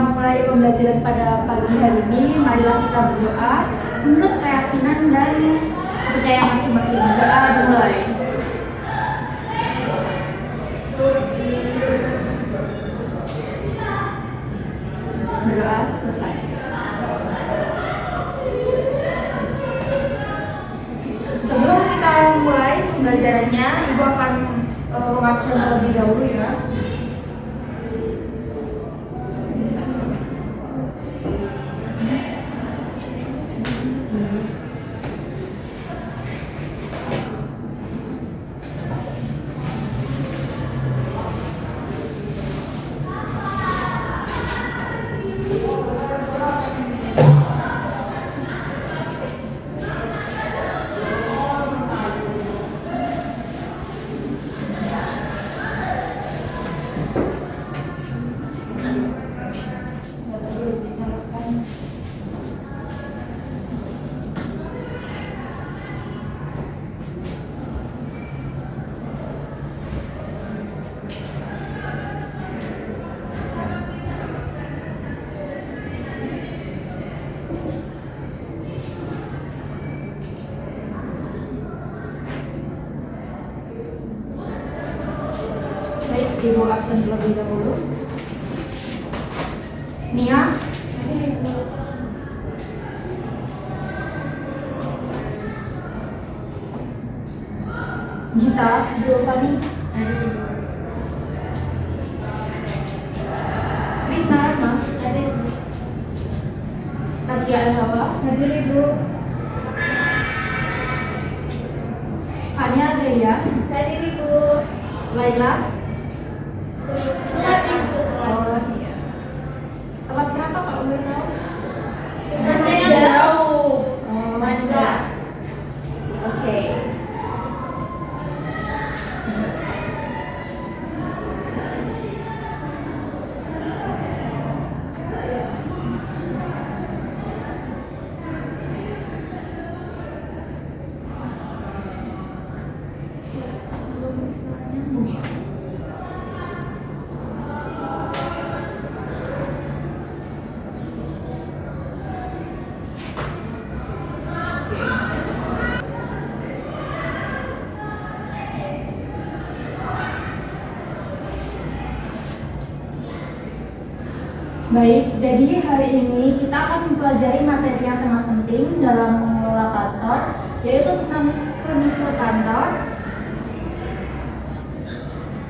mulai pembelajaran pada pagi hari ini, marilah kita berdoa menurut keyakinan dan kepercayaan masing-masing. Doa dimulai. Berdoa selesai. Sebelum kita mulai pembelajarannya, Ibu akan mengabsen terlebih dahulu ya. Ibu absen terlebih dahulu. Nia, Gita, Giovanni, Krisna, Ratna, Tasya Al-Hawa, hadir Ibu. Fania Andrea, hadir Ibu. Laila, oh iya. Telat berapa kalau boleh tahu? Jauh. Oh, Manza. Oke. Baik, jadi hari ini kita akan mempelajari materi yang sangat penting dalam mengelola kantor, yaitu tentang furnitur kantor,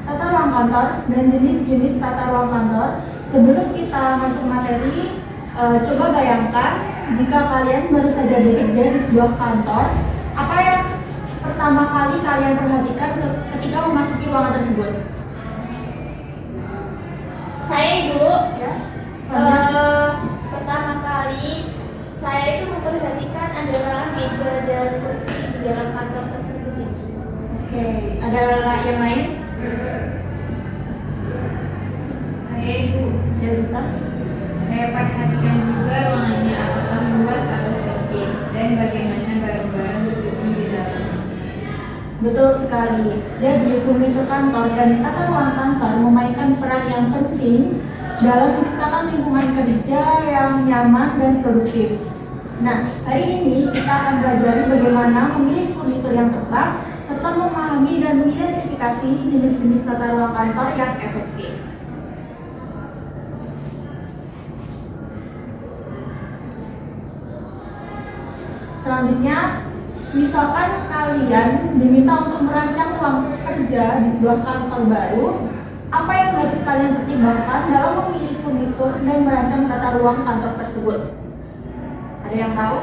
tata ruang kantor, dan jenis-jenis tata ruang kantor. Sebelum kita masuk materi, coba bayangkan jika kalian baru saja bekerja di sebuah kantor, apa yang pertama kali kalian perhatikan ketika memasuki ruangan tersebut? Saya Ibu. Ya. Pertama kali saya itu memperhatikan adalah meja dan kursi di dalam kantor tersebut. Oke, ada yang lain? Saya Ibu, Ya, Duta? saya perhatikan juga ruangannya apakah luas atau sempit dan bagaimana barang-barang bersusun di dalamnya. Betul sekali. Jadi, furnitur kantor dan tata ruang kantor memainkan peran yang penting dalam menciptakan lingkungan kerja yang nyaman dan produktif. Nah, hari ini kita akan belajar bagaimana memilih furnitur yang tepat serta memahami dan mengidentifikasi jenis-jenis tata ruang kantor yang efektif. Selanjutnya, misalkan kalian diminta untuk merancang ruang kerja di sebuah kantor baru, apa yang harus kalian pertimbangkan dalam memilih furnitur dan merancang tata ruang kantor tersebut? Ada yang tahu?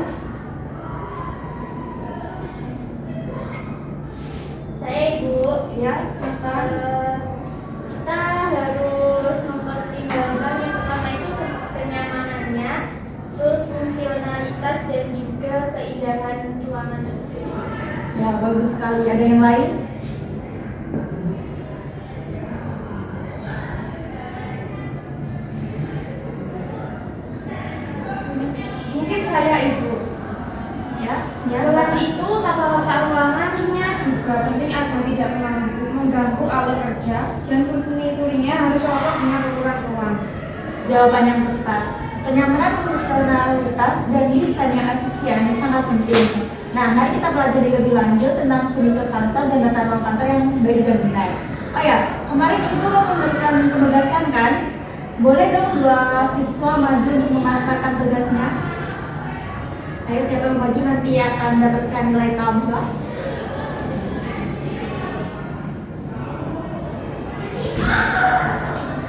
Saya Ibu. Ya, silakan. Kita harus mempertimbangkan yang pertama itu kenyamanannya, terus fungsionalitas dan juga keindahan ruangan tersebut. Ya, bagus sekali. Ada yang lain? Mungkin saya Ibu. Ya, Selain itu, tata letak ruangannya juga penting agar tidak mengganggu awal kerja dan furniturnya harus cocok dengan ukuran ruang. Jawaban yang tepat. Kenyamanan, fungsionalitas, dan desain yang efisien sangat penting. Nah, mari kita belajar lebih lanjut tentang furnitur kantor dan tata ruang kantor yang baik dan benar. Oh ya, kemarin Ibu memberikan penugasan kan? Boleh dong dua siswa maju untuk memaparkan tugasnya? Ayo, siapa yang maju nanti akan mendapatkan nilai tambah.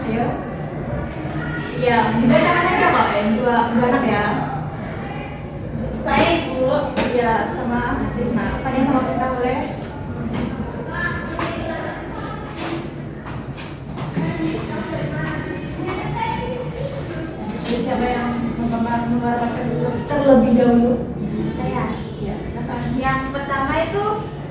Ayo. Ya, dibacakan aja Pak, dua anak ya. Saya Ibu. Ya, sama Krisna. Fania sama Krisna boleh? Jadi siapa yang memaparkan dulu terlebih dahulu? Saya. Ya, silakan. Yang pertama itu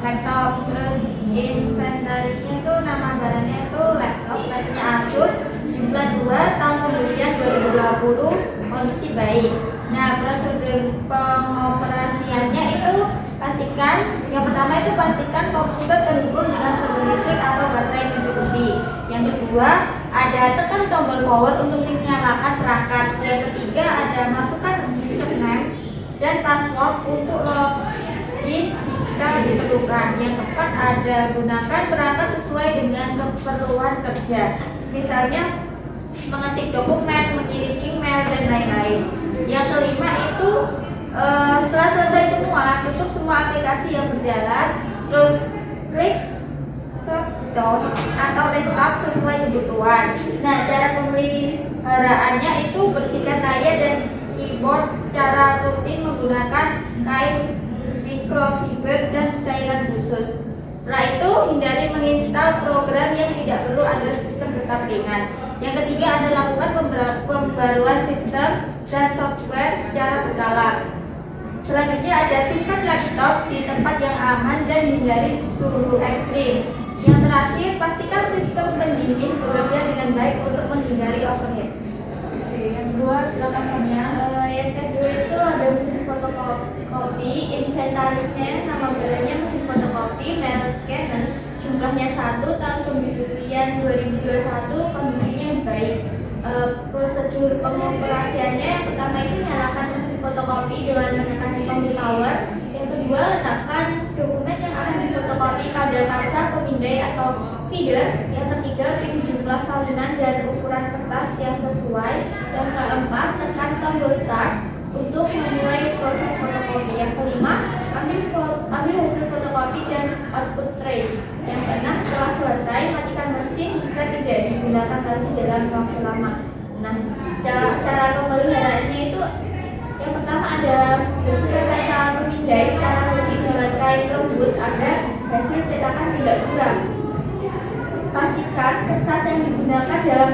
laptop, terus inventarisnya itu nama barangnya itu laptop, mereknya Asus, jumlah 2, tahun pembelian 2020, kondisi baik. Nah, prosedur pengoperasiannya itu pastikan, yang pertama itu pastikan komputer terhubung dengan sumber listrik atau baterai mencukupi. Yang kedua, ada tekan tombol power untuk menyalakan perangkat. Yang ketiga, ada masukkan username dan password untuk login jika diperlukan. Yang keempat, ada gunakan perangkat sesuai dengan keperluan kerja. Misalnya mengetik dokumen, mengirim email, dan lain-lain. Yang kelima itu setelah selesai semua, tutup semua aplikasi yang berjalan, terus klik shutdown atau restart sesuai kebutuhan. Nah, cara pemeliharaannya itu bersihkan layar dan keyboard secara rutin menggunakan kain microfiber dan cairan khusus. Setelah itu, hindari menginstal program yang tidak perlu agar sistem tetap ringan. Yang ketiga, ada lakukan pembaruan sistem dan software secara berkala. Selanjutnya, ada simpan laptop di tempat yang aman dan hindari suhu ekstrim. Yang terakhir, pastikan sistem pendingin bekerja dengan baik untuk menghindari overheat. Oke, yang kedua silakan Fania. Yang kedua itu ada mesin fotokopi, inventarisnya nama barangnya mesin fotokopi merek Canon, jumlahnya 1, tahun pembelian 2021, kondisinya baik. Prosedur pengoperasiannya yang pertama itu nyalakan mesin fotokopi dengan menekan tombol power. Yang kedua, letakkan dokumen yang akan difotokopi pada kaca pemindai atau feeder. Yang ketiga, pilih jumlah salinan dan ukuran kertas yang sesuai. Yang keempat, tekan tombol start untuk memulai proses fotokopi. Yang kelima, ambil hasil fotokopi dan output tray. Yang keenam, setelah selesai, matikan mesin jika tidak digunakan lagi dalam waktu lama. Nah, cara pemeliharaannya itu yang pertama ada bersihkan kaca pemindai secara rutin dengan kain lembut agar hasil cetakan tidak kurang. Pastikan kertas yang digunakan dalam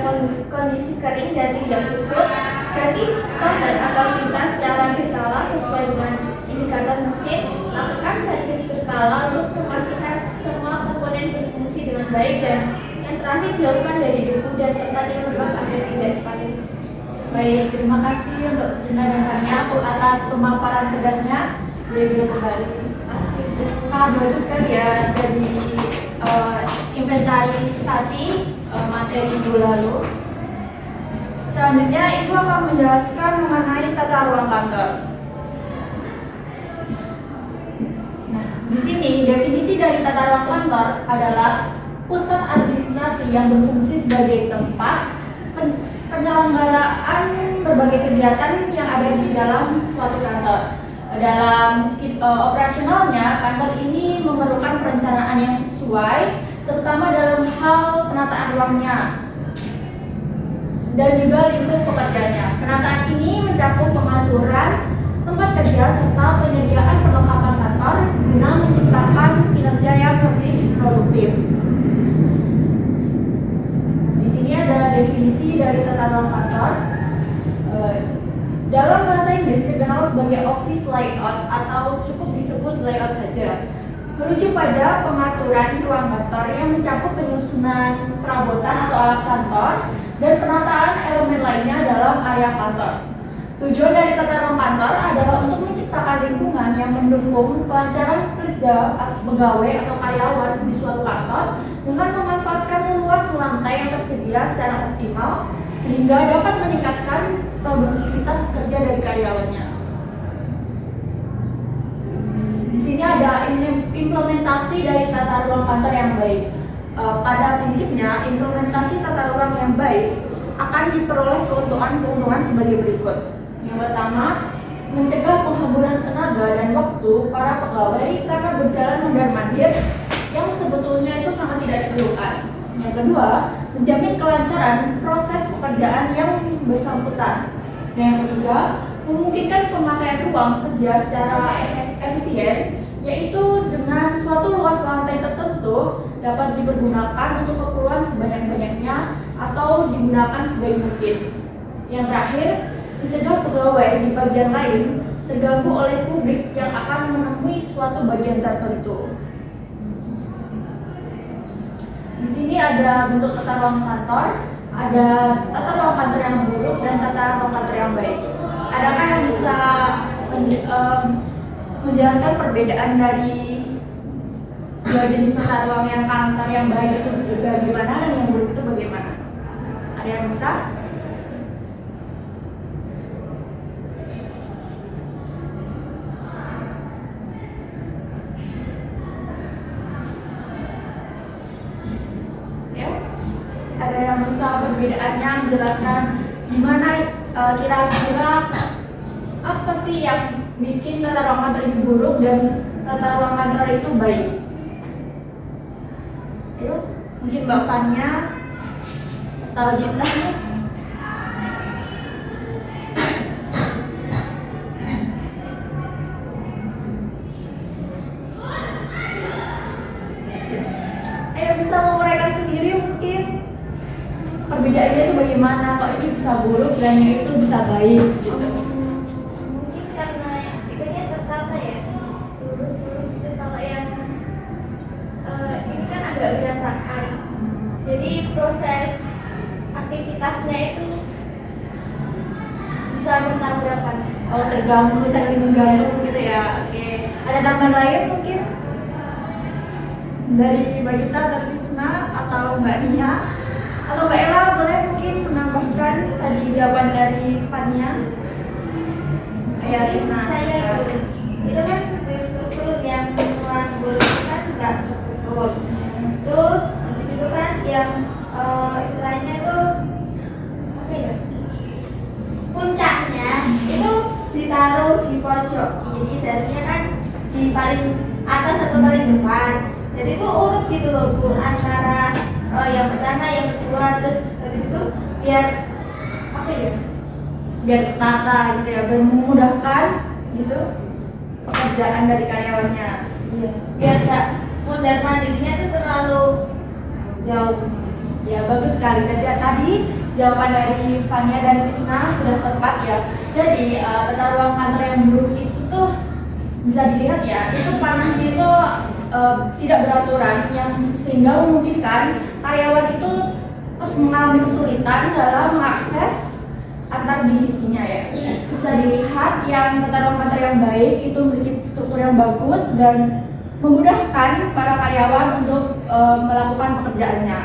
kondisi kering dan tidak kusut. Ganti toner atau tinta secara berkala sesuai dengan indikator mesin. Lakukan servis berkala untuk memastikan semua komponen berfungsi dengan baik. Dan yang terakhir, jauhkan dari debu dan tempat yang lembab agar tidak cepat rusak. Baik, terima kasih untuk Gina dan Fania atas pemaparan tegasnya. Dia kembali. Sangat bagus sekali ya dari inventarisasi materi minggu lalu. Selanjutnya, Ibu akan menjelaskan mengenai tata ruang kantor. Nah, di sini definisi dari tata ruang kantor adalah pusat administrasi yang berfungsi sebagai tempat penyelenggaraan berbagai kegiatan yang ada di dalam suatu kantor. Dalam operasionalnya, kantor ini memerlukan perencanaan yang sesuai, terutama dalam hal penataan ruangnya dan juga lingkup pekerjaannya. Penataan ini mencakup pengaturan tempat kerja serta penyediaan perlengkapan kantor guna menciptakan kinerja yang lebih produktif. Di sini ada definisi dari tata ruang kantor. Dalam bahasa Inggris dikenal sebagai office layout atau cukup disebut layout saja. Merujuk pada pengaturan ruang kantor yang mencakup penyusunan perabotan atau alat kantor dan penataan elemen lainnya dalam area kantor. Tujuan dari tata ruang kantor adalah untuk menciptakan lingkungan yang mendukung kelancaran kerja pegawai atau karyawan di suatu kantor dengan memanfaatkan luas lantai yang tersedia secara optimal sehingga dapat meningkatkan produktivitas kerja dari karyawannya. Di sini ada implementasi dari tata ruang kantor yang baik. Pada prinsipnya, implementasi tata ruang yang baik akan diperoleh keuntungan sebagai berikut. Yang pertama, mencegah penghamburan tenaga dan waktu para pegawai karena berjalan mondar-mandir yang sebetulnya itu sangat tidak diperlukan. Yang kedua, menjamin kelancaran proses pekerjaan yang bersangkutan. Dan yang ketiga, memungkinkan pemakaian ruang kerja secara efisien, yaitu dengan suatu luas lantai tertentu dapat dipergunakan untuk keperluan sebanyak-banyaknya atau digunakan sebaik mungkin. Yang terakhir, mencegah pegawai di bagian lain terganggu oleh publik yang akan menemui suatu bagian tertentu. Di sini ada bentuk tata ruang kantor, ada tata ruang kantor yang buruk dan tata ruang kantor yang baik. Adakah yang bisa menjelaskan perbedaan dari dua jenis tata ruang yang kantor yang baik itu bagaimana dan yang buruk itu bagaimana? Ada yang bisa? Ya? Ada yang bisa perbedaannya menjelaskan gimana kira-kira apa sih yang bikin tata ruang kantor itu buruk dan tata ruang kantor itu baik? Ayo, mungkin Mbak Fania atau Gita. Ayo, bisa menguraikan sendiri mungkin perbedaannya itu bagaimana, kok ini bisa buruk dan yang itu bisa baik gitu. Mungkin karena itu kan tertata ya, lurus-lurus itu. Kalau yang ini kan agak berantakan, jadi proses aktivitasnya itu bisa bertabrakan. Oh, terganggu, saling mengganggu gitu ya. Oke, ada tambahan lain mungkin dari Mbak Gita, Mbak Tisna, atau Mbak Nia, atau Mbak Ella boleh mungkin menambahkan tadi jawaban dari Fania. Ya, Tisna. Saya itu kan restruktur yang tuan guru itu kan nggak restruktur. Terus di situ kan yang istilahnya itu apa ya? Puncaknya itu ditaruh di pojok kiri, seharusnya kan di paling atas atau paling depan. Jadi itu urut gitu loh Bu, antara yang pertama, yang kedua, terus habis itu biar apa ya? Biar tertata gitu ya, biar memudahkan gitu pekerjaan dari karyawannya. Iya. Biar nggak mondar mandirnya itu terlalu jauh. Ya, bagus sekali. Tadi jawaban dari Fania dan Krisna sudah tepat ya. Jadi tata ruang kantor yang buruk itu tuh bisa dilihat ya, itu panasnya itu tidak beraturan yang sehingga memungkinkan karyawan itu mengalami kesulitan dalam mengakses antar divisinya ya. Bisa dilihat yang tata ruang kantor yang baik itu memiliki struktur yang bagus dan memudahkan para karyawan untuk melakukan pekerjaannya.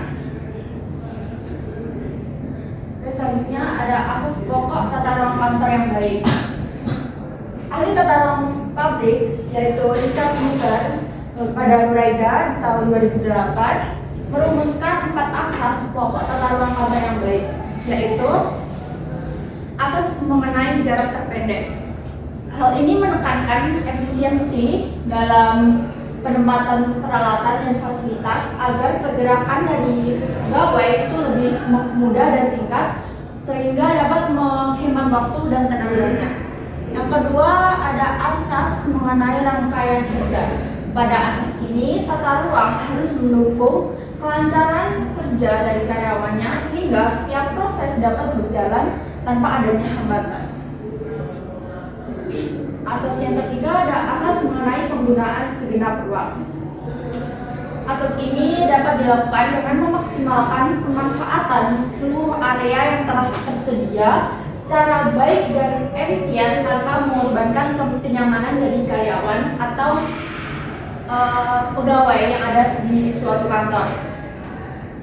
Selanjutnya ada asas pokok tata ruang kantor yang baik. Ahli tata ruang pabrik yaitu Richard Muller pada Nuraida di tahun 2008 merumuskan 4 asas pokok tata ruang kantor yang baik, yaitu asas mengenai jarak terpendek. Hal ini menekankan efisiensi dalam penempatan peralatan dan fasilitas agar pergerakan dari pegawai itu lebih mudah dan singkat sehingga dapat menghemat waktu dan tenaganya. Yang kedua ada asas mengenai rangkaian kerja. Pada asas ini tata ruang harus mendukung kelancaran kerja dari karyawannya sehingga setiap proses dapat berjalan tanpa adanya hambatan. Asas yang ketiga ada asas mengenai penggunaan segenap ruang. Asas ini dapat dilakukan dengan memaksimalkan pemanfaatan seluruh area yang telah tersedia secara baik dan efisien tanpa mengorbankan kenyamanan dari karyawan atau pegawai yang ada di suatu kantor.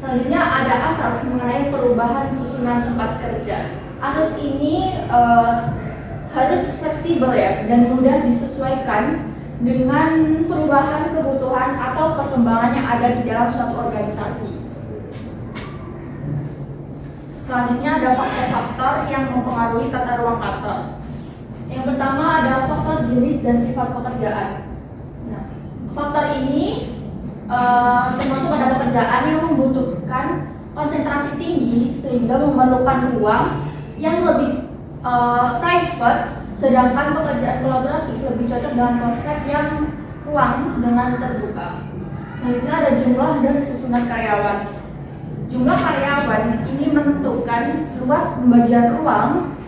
Selanjutnya ada asas mengenai perubahan susunan tempat kerja. Asas ini harus fleksibel ya dan mudah disesuaikan dengan perubahan kebutuhan atau perkembangan yang ada di dalam suatu organisasi. Selanjutnya ada faktor-faktor yang mempengaruhi tata ruang kantor. Yang pertama ada faktor jenis dan sifat pekerjaan. Nah, faktor ini termasuk pada pekerjaan yang membutuhkan konsentrasi tinggi sehingga memerlukan ruang yang lebih private, sedangkan pekerjaan kolaboratif lebih cocok dengan konsep yang ruang dengan terbuka. Selanjutnya ada jumlah dan susunan karyawan. Jumlah karyawan ini menentukan luas pembagian ruang,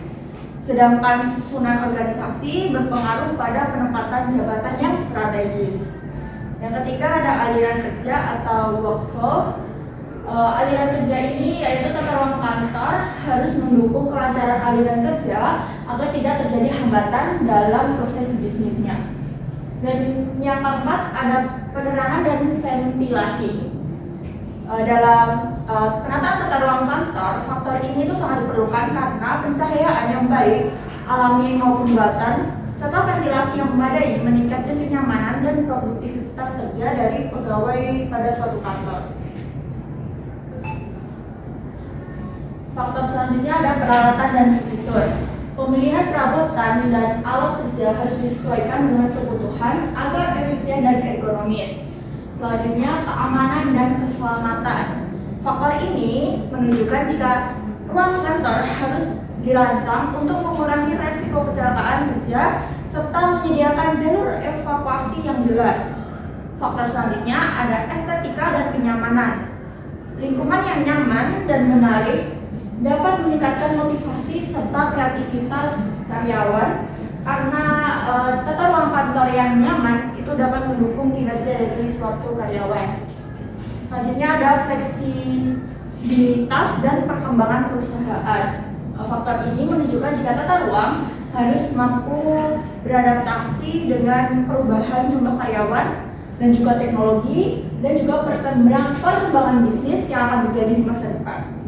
sedangkan susunan organisasi berpengaruh pada penempatan jabatan yang strategis. Yang ketiga ada aliran kerja atau workflow. Aliran kerja ini yaitu tata ruang kantor harus mendukung kelancaran aliran kerja agar tidak terjadi hambatan dalam proses bisnisnya. Dan yang keempat ada penerangan dan ventilasi. Dalam penataan tata ruang kantor, faktor ini itu sangat diperlukan karena pencahayaan yang baik, alami maupun buatan, serta ventilasi yang memadai meningkatkan kenyamanan dan produktivitas kerja dari pegawai pada suatu kantor. Faktor selanjutnya ada peralatan dan fitur. Pemilihan perabotan dan alat kerja harus disesuaikan dengan kebutuhan agar efisien dan ergonomis. Selanjutnya keamanan dan keselamatan. Faktor ini menunjukkan jika ruang kantor harus dirancang untuk mengurangi resiko kecelakaan kerja serta menyediakan jalur evakuasi yang jelas. Faktor selanjutnya ada estetika dan kenyamanan. Lingkungan yang nyaman dan menarik dapat meningkatkan motivasi serta kreativitas karyawan karena tata ruang kantor yang nyaman itu dapat mendukung kinerja dari suatu karyawan. Selanjutnya ada fleksibilitas dan perkembangan perusahaan. Faktor ini menunjukkan jika tata ruang harus mampu beradaptasi dengan perubahan jumlah karyawan dan juga teknologi dan juga perkembangan bisnis yang akan terjadi di masa depan.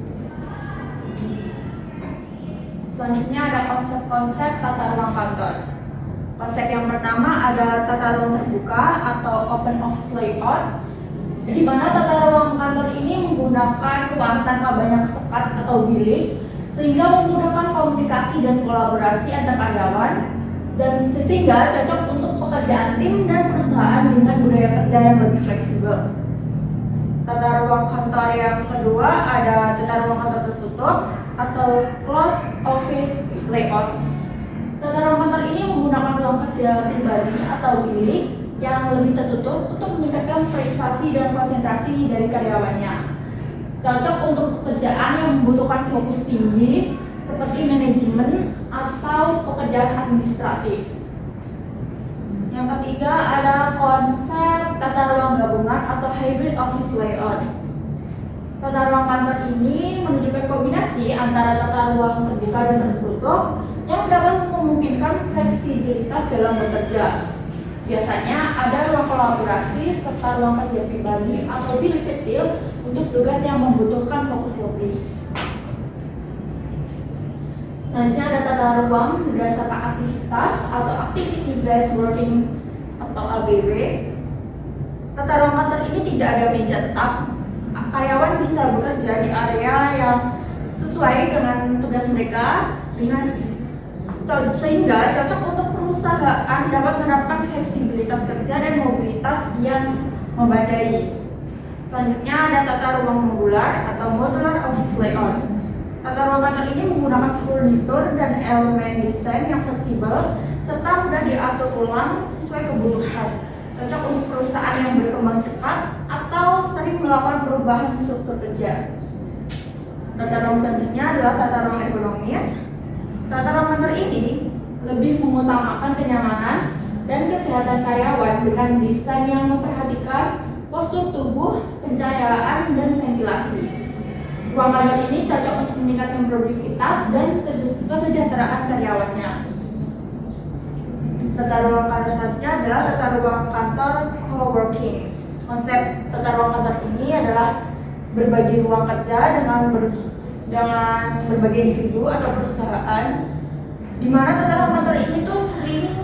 Selanjutnya ada konsep-konsep tata ruang kantor. Konsep yang pertama ada tata ruang terbuka atau open office layout, di mana tata ruang kantor ini menggunakan ruang tanpa banyak sekat atau bilik, sehingga memudahkan komunikasi dan kolaborasi antar karyawan, dan sehingga cocok untuk pekerjaan tim dan perusahaan dengan budaya kerja yang lebih fleksibel. Tata ruang kantor yang kedua ada tata ruang kantor tertutup atau closed office layout. Tata ruang kantor ini menggunakan ruang kerja pribadi atau bilik yang lebih tertutup untuk meningkatkan privasi dan konsentrasi dari karyawannya. Cocok untuk pekerjaan yang membutuhkan fokus tinggi seperti manajemen atau pekerjaan administratif. Yang ketiga ada konsep tata ruang gabungan atau hybrid office layout. Tata ruang kantor ini menunjukkan kombinasi antara tata ruang terbuka dan tertutup yang dapat memungkinkan fleksibilitas dalam bekerja. Biasanya ada ruang kolaborasi serta ruang kerja pribadi atau bilik kecil untuk tugas yang membutuhkan fokus lebih. Selanjutnya ada tata ruang berdasarkan aktivitas atau activity based working atau ABW. Tata ruang kantor ini tidak ada meja tetap. Karyawan bisa bekerja di area yang sesuai dengan tugas mereka sehingga cocok untuk perusahaan dapat menerapkan fleksibilitas kerja dan mobilitas yang memadai. Selanjutnya ada tata ruang modular atau modular office layout. Tata ruang kantor ini menggunakan furnitur dan elemen desain yang fleksibel serta mudah diatur ulang sesuai kebutuhan. Cocok untuk perusahaan yang berkembang cepat atau sering melakukan perubahan struktur kerja. Tata ruang selanjutnya adalah tata ruang ergonomis. Tata ruang kantor ini lebih mengutamakan kenyamanan dan kesehatan karyawan dengan desain yang memperhatikan postur tubuh, pencahayaan, dan ventilasi. Ruang kantor ini cocok untuk meningkatkan produktivitas dan kesejahteraan karyawannya. Tata ruang kantor selanjutnya adalah tata ruang kantor co-working. Konsep tata ruang kantor ini adalah berbagi ruang kerja dengan berbagai individu atau perusahaan, di mana tata ruang kantor ini tuh sering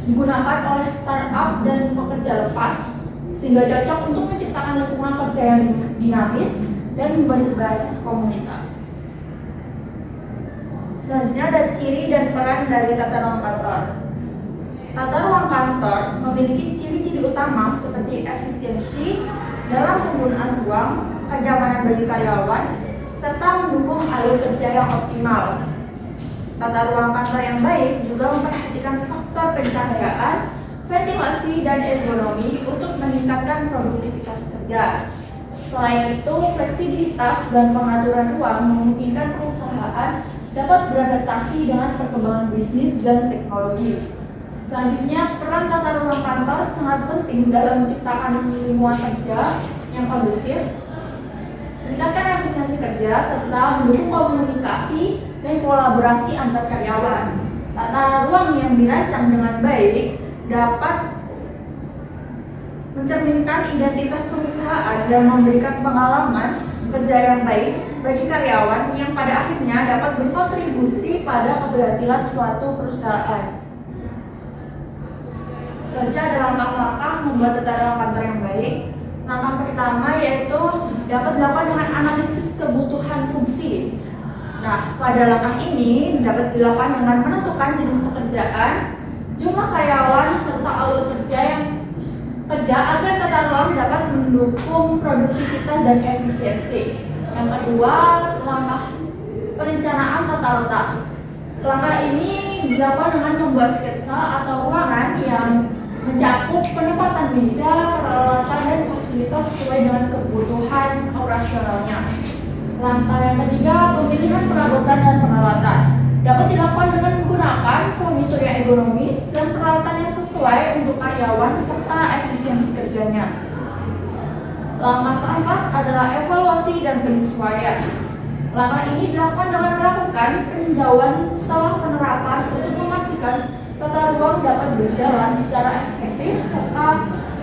digunakan oleh startup dan pekerja lepas, sehingga cocok untuk menciptakan lingkungan kerja yang dinamis dan berbasis komunitas. Selanjutnya ada ciri dan peran dari tata ruang kantor. Tata ruang kantor memiliki ciri-ciri utama seperti efisiensi dalam penggunaan ruang, kenyamanan bagi karyawan, serta mendukung alur kerja yang optimal. Tata ruang kantor yang baik juga memperhatikan faktor pencahayaan, ventilasi, dan ergonomi untuk meningkatkan produktivitas kerja. Selain itu, fleksibilitas dan pengaturan ruang memungkinkan perusahaan dapat beradaptasi dengan perkembangan bisnis dan teknologi. Selanjutnya, peran tata ruang kantor sangat penting dalam menciptakan lingkungan kerja yang kondusif, meningkatkan efisiensi kerja, serta mendukung komunikasi dan kolaborasi antar karyawan. Tata ruang yang dirancang dengan baik dapat mencerminkan identitas perusahaan dan memberikan pengalaman kerja yang baik bagi karyawan yang pada akhirnya dapat berkontribusi pada keberhasilan suatu perusahaan. Selanjutnya ada langkah-langkah membuat tata ruang kantor yang baik. Langkah pertama yaitu dapat dilakukan dengan analisis kebutuhan fungsi. Nah, pada langkah ini dapat dilakukan dengan menentukan jenis pekerjaan, jumlah karyawan, serta alur kerja agar tata ruang dapat mendukung produktivitas dan efisiensi. Yang kedua, langkah perencanaan tata letak. Langkah ini dilakukan dengan membuat sketsa atau ruangan yang mencakup penempatan meja, peralatan, dan fasilitas sesuai dengan kebutuhan operasionalnya. Langkah yang ketiga, pemilihan perabotan dan peralatan. Dapat dilakukan dengan menggunakan furnitur yang ergonomis dan peralatan yang sesuai untuk karyawan serta efisiensi kerjanya. Langkah keempat adalah evaluasi dan penyesuaian. Langkah ini dilakukan dengan melakukan peninjauan setelah penerapan untuk memastikan tata ruang dapat berjalan secara efektif serta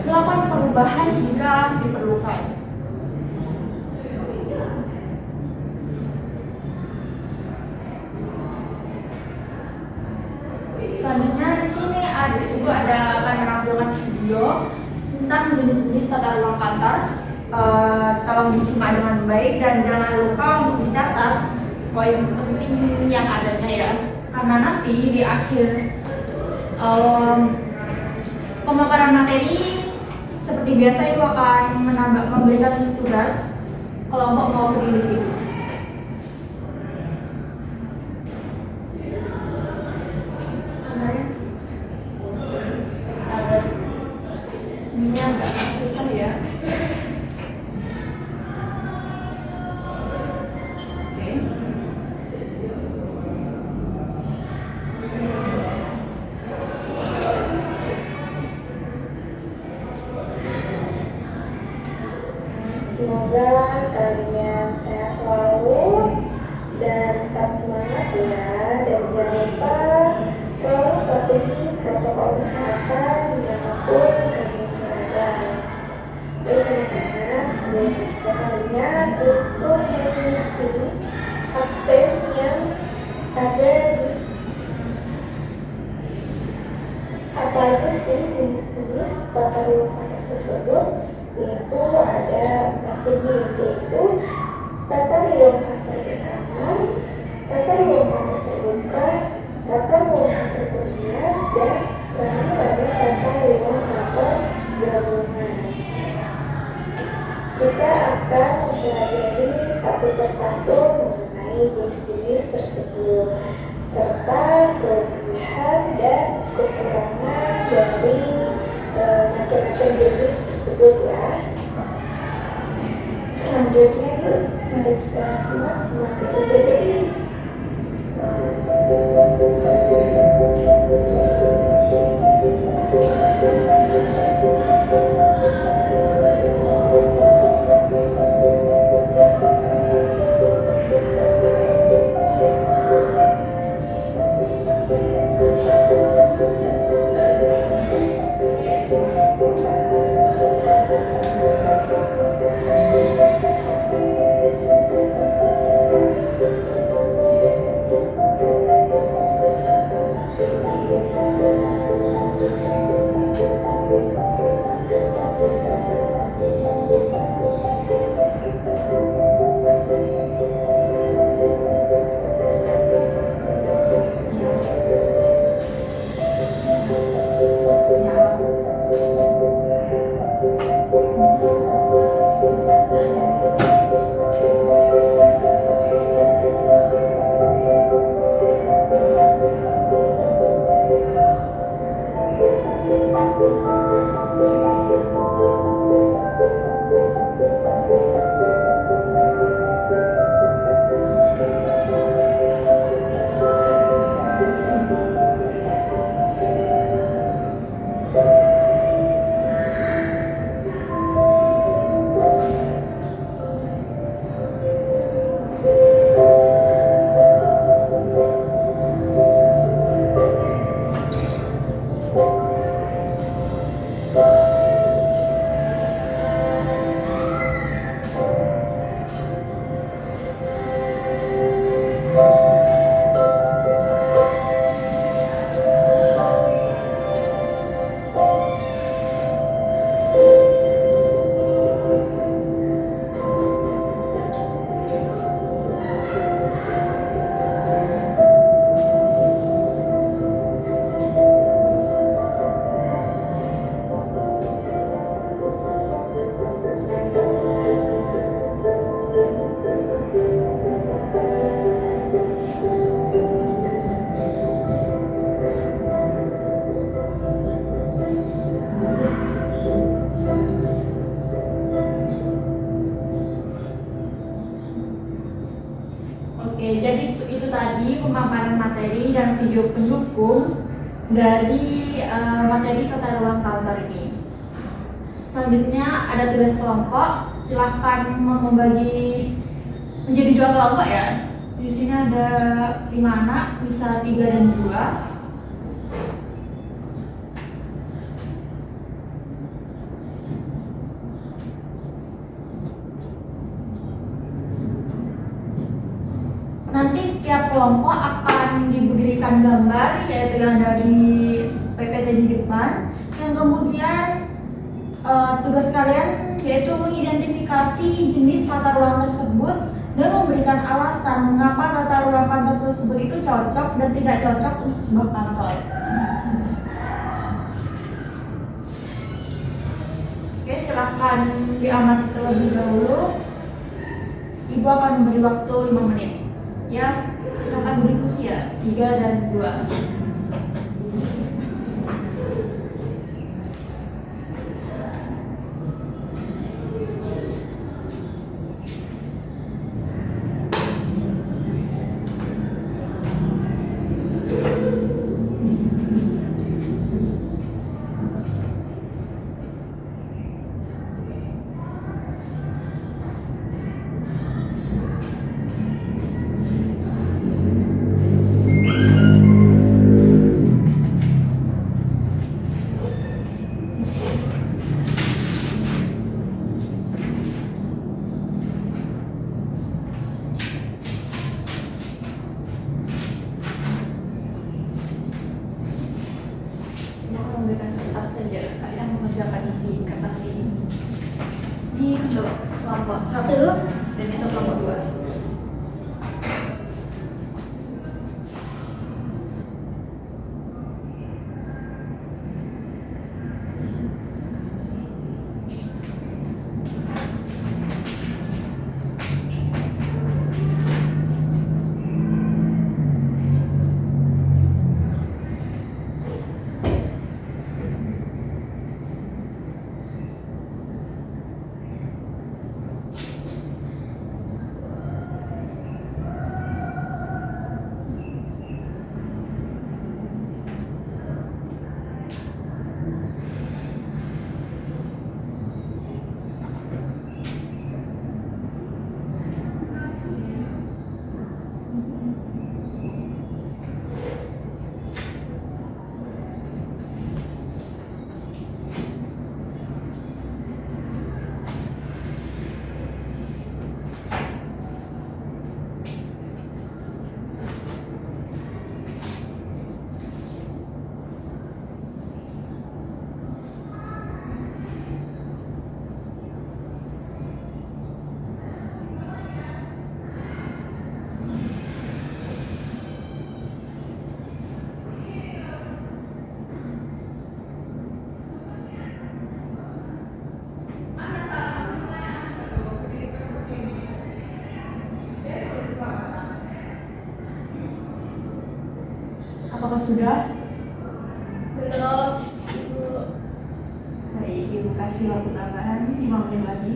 melakukan perubahan jika diperlukan. Selanjutnya di sini ada akan menampilkan video tentang jenis-jenis tata ruang kantor. Tolong disimak dengan baik dan jangan lupa untuk dicatat poin penting yang adanya ya. Karena nanti di akhir pemaparan materi seperti biasa itu akan memberikan tugas kelompok maupun individu. Ini agak susah ya. Semoga kalian sehat selalu dan tetap semangat ya, dan jangan lupa selalu patuhi protokol kesehatan dimanapun kalian berada. Bagaimana sebaiknya kalian untuk mengisi absen yang ada di apa aja sih jenis-jenis tata ruang kantor tersebut, yaitu ada 4 jenis, yaitu tata ruang kantor bersama, tata ruang kantor terbuka, tata ruang kantor berhias, dan terakhir ada tata ruang kantor gabungan. Kita akan mempelajari satu persatu mengenai jenis-jenis tersebut serta kelebihan dan kekurangan dari macam-macam jenis tersebut ya. Selanjutnya mari kita simak materi ini. Oke, jadi itu tadi pemaparan materi dan video pendukung dari materi tata ruang kantor ini. Selanjutnya ada tugas kelompok. Silahkan membagi menjadi 2 kelompok ya. Di sini ada 5 anak, bisa 3 dan 2. Nanti setiap kelompok akan diberikan gambar, yaitu yang ada di PPT di depan, yang kemudian tugas kalian yaitu mengidentifikasi jenis tata ruang tersebut dan memberikan alasan mengapa tata ruang kantor tersebut itu cocok dan tidak cocok untuk sebuah kantor. Oke, silahkan diamati terlebih dahulu. Ibu akan memberi waktu 5 menit. Ya, silakan berdiskusi ya, 3 dan 2. Menggunakan kertas saja, kalian mengerjakan di kertas ini. Ini untuk kelompok 1 dan itu kelompok 2. Apakah sudah? Belum, Ibu. Baik, Ibu kasih waktu tambahan 5 menit lagi.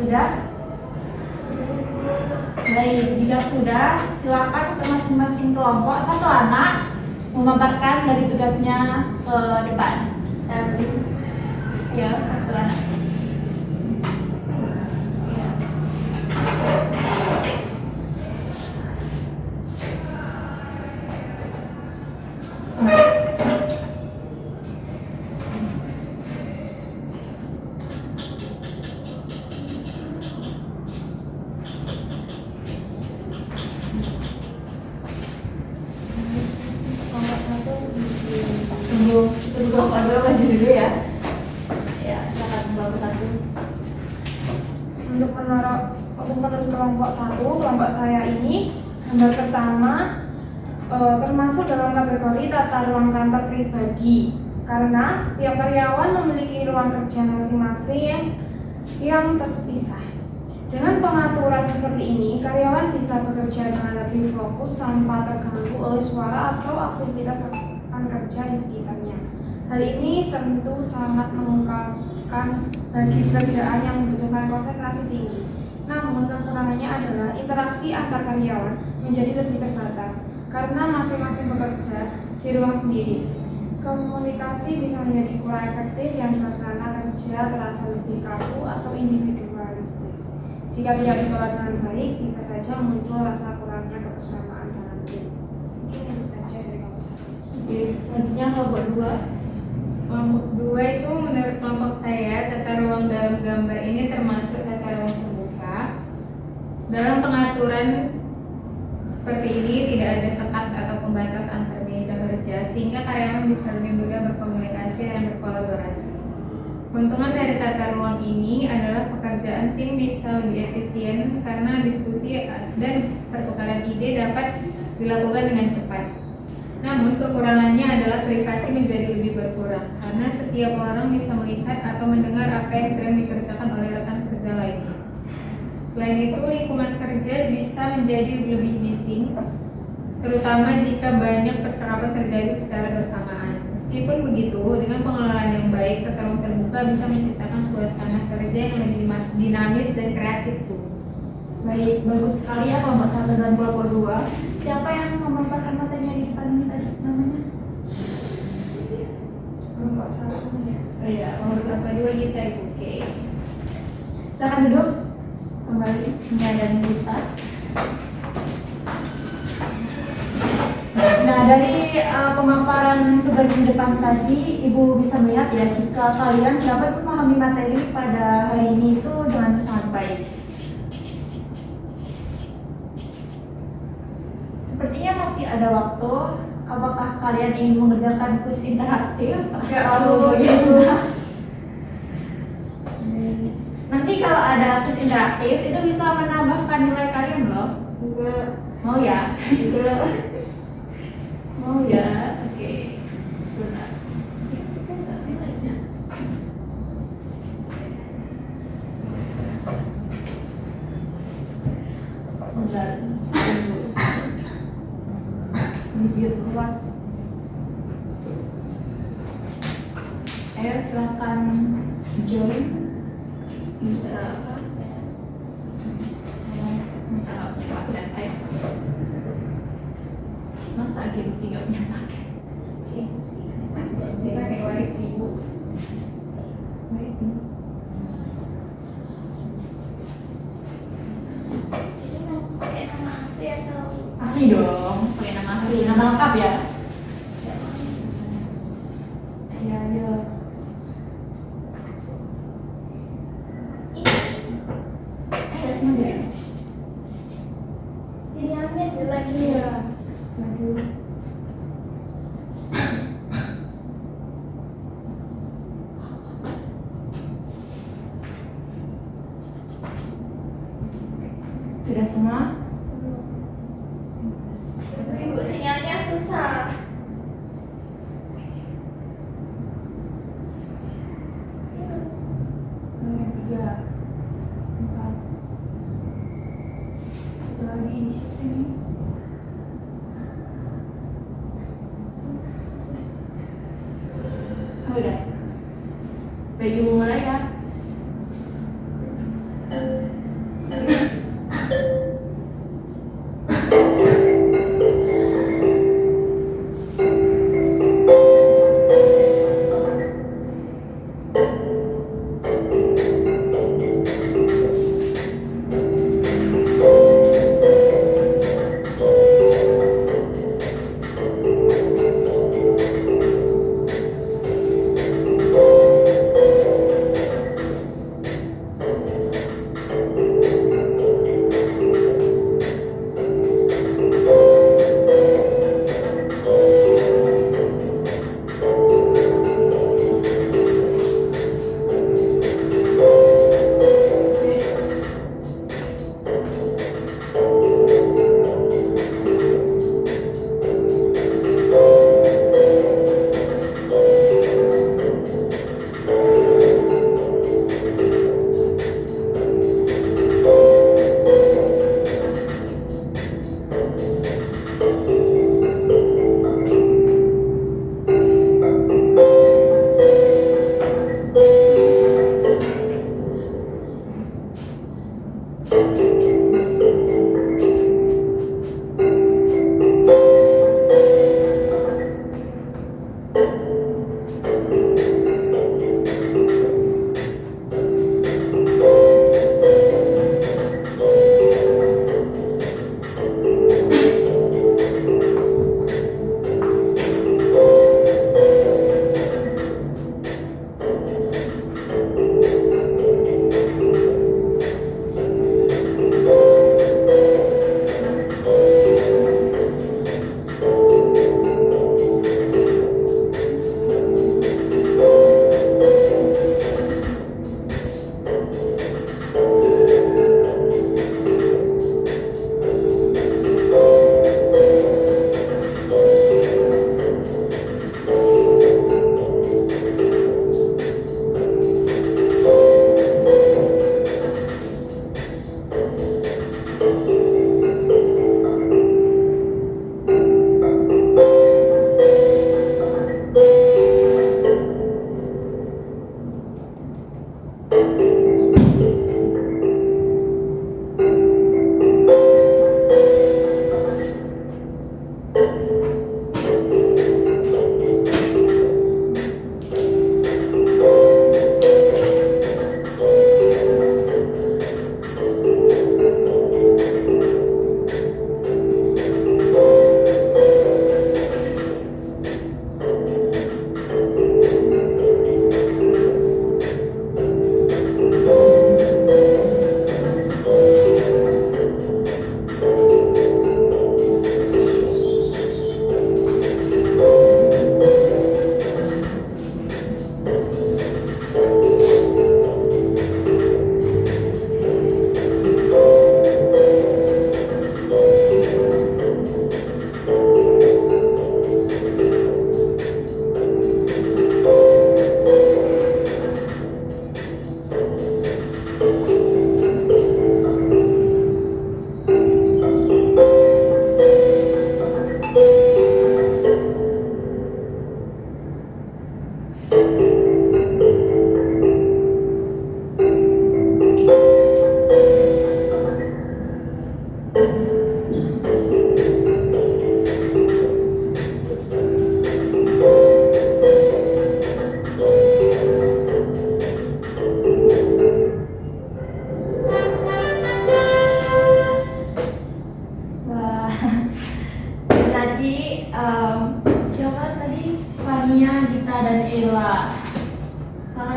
sudah? Baik, jika sudah, silakan untuk masing-masing kelompok satu anak memaparkan dari tugasnya ke depan. Ya, satu anak. Tunggu kelompok dua maju dulu ya. Ya, silakan kelompok satu. Untuk menurut kelompok satu, kelompok saya ini gambar pertama termasuk dalam kategori tata ruang kantor pribadi karena setiap karyawan memiliki ruang kerja masing-masing yang terpisah. Dengan pengaturan seperti ini, karyawan bisa bekerja dengan lebih fokus tanpa terganggu oleh suara atau aktivitas rekan kerja di sekitarnya. Hal ini tentu sangat mengungkapkan bagi pekerjaan yang membutuhkan konsentrasi tinggi. Namun kekurangannya adalah interaksi antar karyawan menjadi lebih terbatas karena masing-masing bekerja di ruang sendiri. Komunikasi bisa menjadi kurang efektif dan suasana kerja terasa lebih kaku atau individualistis. Jika tidak dikelola dengan baik, bisa saja muncul rasa kurangnya kebersamaan dalam tim. Mungkin itu saja dari kelompok satu. Oke, selanjutnya kelompok dua. Kelompok 2 itu menurut kelompok saya, tata ruang dalam gambar ini termasuk tata ruang terbuka. Dalam pengaturan seperti ini tidak ada sekat atau pembatas antar meja kerja sehingga karyawan bisa lebih mudah berkomunikasi dan berkolaborasi. Keuntungan dari tata ruang ini adalah pekerjaan tim bisa lebih efisien karena diskusi dan pertukaran ide dapat dilakukan dengan cepat. Namun kekurangannya adalah privasi menjadi lebih berkurang karena setiap orang bisa melihat atau mendengar apa yang sedang dikerjakan oleh rekan kerja lainnya. Selain itu, lingkungan kerja bisa menjadi lebih bising, terutama jika banyak percakapan terjadi secara bersamaan. Meskipun begitu, dengan pengelolaan yang baik, tata ruang terbuka bisa menciptakan suasana kerja yang lebih dinamis dan kreatif. Baik, bagus sekali ya kelompok satu dan kelompok dua. Siapa yang memaparkan materinya di depan ini tadi namanya? Kelompok satu ya. Oh iya, kelompok dua. Berapa dua kita ibu? Oke. Silakan duduk. Kembali menyadari kita. Nah, dari pemaparan tugas di depan tadi, Ibu bisa melihat ya jika kalian dapat memahami materi pada hari ini itu dengan sangat baik. Sepertinya masih ada waktu. Apakah kalian ingin mengerjakan kuis interaktif? Atau bagaimana? Nanti kalau ada kuis interaktif itu bisa menambahkan nilai kalian loh. Mau ya? Mau ya? Oke. Sebentar. Sebentar. Sedikit keluar. Ayo silakan join. Bisa punya paket ayo. Masa agensi nggak punya paket? Agensi pakai wifi ibu. Wifi. Pakai nama asli atau Asli dong, pakai nama asli, nama lengkap ya. Iya, iya. Ayo semuanya. sinyalnya jelek Iya. Aduh. Sudah semua? Ibu sinyalnya susah. Tiga, empat. Satu lagi di sini. Udah. Bagi mulai ya.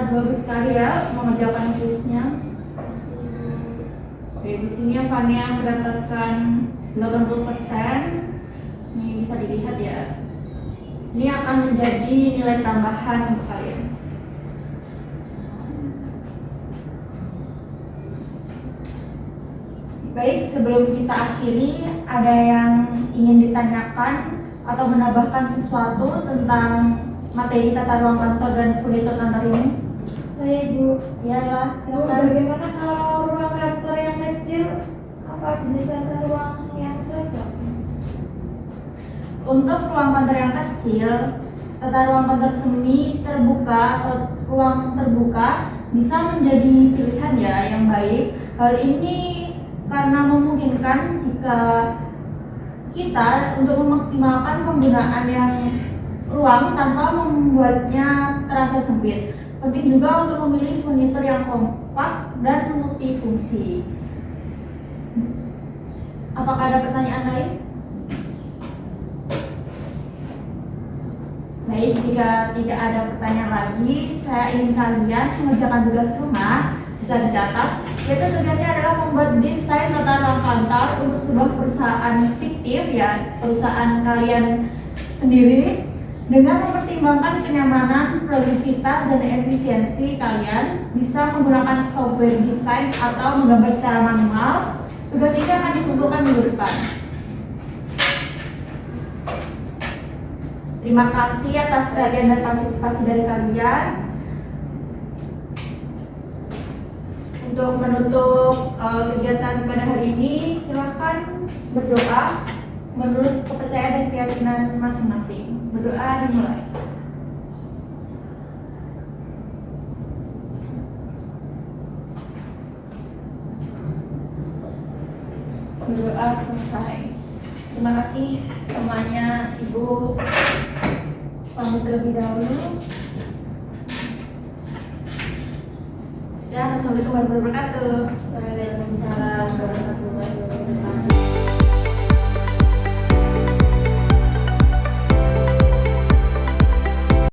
sangat bagus sekali ya mengerjakan kuisnya. Oke, di sini Fania mendapatkan 80%. Ini bisa dilihat ya. Ini akan menjadi nilai tambahan untuk kalian. Baik, sebelum kita akhiri, ada yang ingin ditanyakan atau menambahkan sesuatu tentang materi tata ruang kantor dan furnitur kantor ini? Saya Ibu. Ya lah, Bu, silakan. bagaimana kalau ruang kantor yang kecil? Apa jenis tata ruang yang cocok? Untuk ruang kantor yang kecil, tata ruang kantor semi terbuka atau ruang terbuka bisa menjadi pilihan ya yang baik. Hal ini karena memungkinkan jika kita untuk memaksimalkan penggunaan yang ruang tanpa membuatnya terasa sempit. Penting juga untuk memilih furnitur yang kompak dan multifungsi. Apakah ada pertanyaan lain? Baik, jika tidak ada pertanyaan lagi, saya ingin kalian mengerjakan tugas rumah. Bisa dicatat, yaitu tugasnya adalah membuat desain tata ruang kantor untuk sebuah perusahaan fiktif ya, perusahaan kalian sendiri, dengan mempertimbangkan kenyamanan, produktivitas, dan efisiensi kalian. Bisa menggunakan software desain atau menggambar secara manual. Tugas ini akan dikumpulkan minggu depan. Terima kasih atas perhatian dan partisipasi dari kalian. Untuk menutup kegiatan pada hari ini, silakan berdoa menurut kepercayaan dan keyakinan masing-masing. Berdoa dimulai. Berdoa selesai. Terima kasih semuanya, Ibu. Pamit terlebih dahulu. Assalamualaikum warahmatullahi wabarakatuh. Waalaikumsalam warahmatullahi wabarakatuh.